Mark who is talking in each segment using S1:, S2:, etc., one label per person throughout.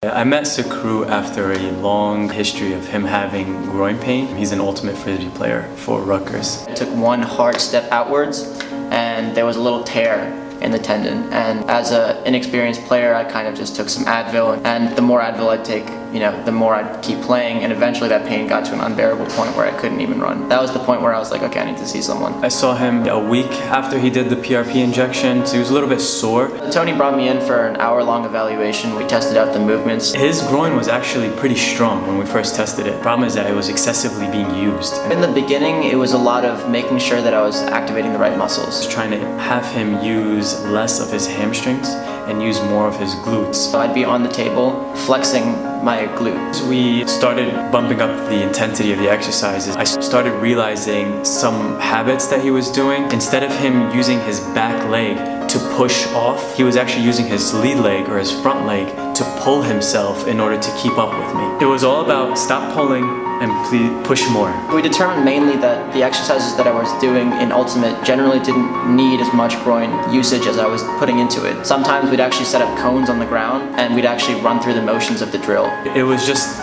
S1: I met Sukrut after a long history of him having groin pain. He's an Ultimate Frisbee player for Rutgers.
S2: I took one hard step outwards and there was a little tear in the tendon, and as an inexperienced player I kind of just took some Advil, and the more Advil I'd take, the more I'd keep playing, and eventually that pain got to an unbearable point where I couldn't even run. That was the point where I was like, okay, I need to see someone.
S1: I saw him a week after he did the PRP injection, so he was a little bit sore.
S2: Tony brought me in for an hour-long evaluation. We tested out the movements.
S1: His groin was actually pretty strong when we first tested it. The problem is that it was excessively being used.
S2: In the beginning, it was a lot of making sure that I was activating the right muscles.
S1: Trying to have him use less of his hamstrings and use more of his glutes.
S2: So I'd be on the table flexing my glutes.
S1: We started bumping up the intensity of the exercises. I started realizing some habits that he was doing. Instead of him using his back leg to push off, he was actually using his lead leg or his front leg to pull himself in order to keep up with me. It was all about stop pulling and please push more.
S2: We determined mainly that the exercises that I was doing in Ultimate generally didn't need as much groin usage as I was putting into it. Sometimes we'd actually set up cones on the ground and we'd actually run through the motions of the drill.
S1: It was just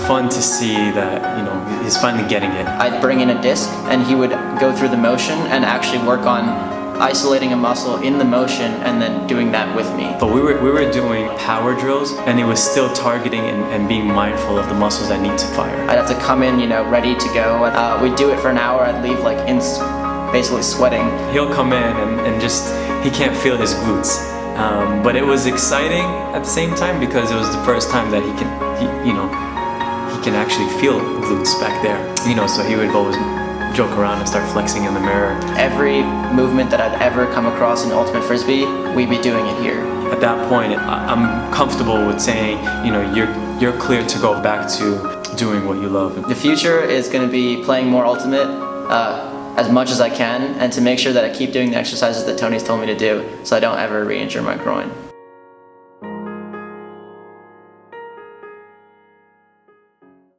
S1: fun to see that, he's finally getting it.
S2: I'd bring in a disc and he would go through the motion and actually work on isolating a muscle in the motion and then doing that with me.
S1: But we were doing power drills and he was still targeting and being mindful of the muscles that need to fire.
S2: I'd have to come in, ready to go. We'd do it for an hour. I'd leave basically sweating.
S1: He'll come in and just, he can't feel his glutes. But it was exciting at the same time because it was the first time that he can actually feel glutes back there. So he would always joke around and start flexing in the mirror.
S2: Every movement that I'd ever come across in Ultimate Frisbee, we'd be doing it here.
S1: At that point, I'm comfortable with saying, you're clear to go back to doing what you love.
S2: The future is going to be playing more Ultimate as much as I can, and to make sure that I keep doing the exercises that Tony's told me to do so I don't ever re-injure my groin.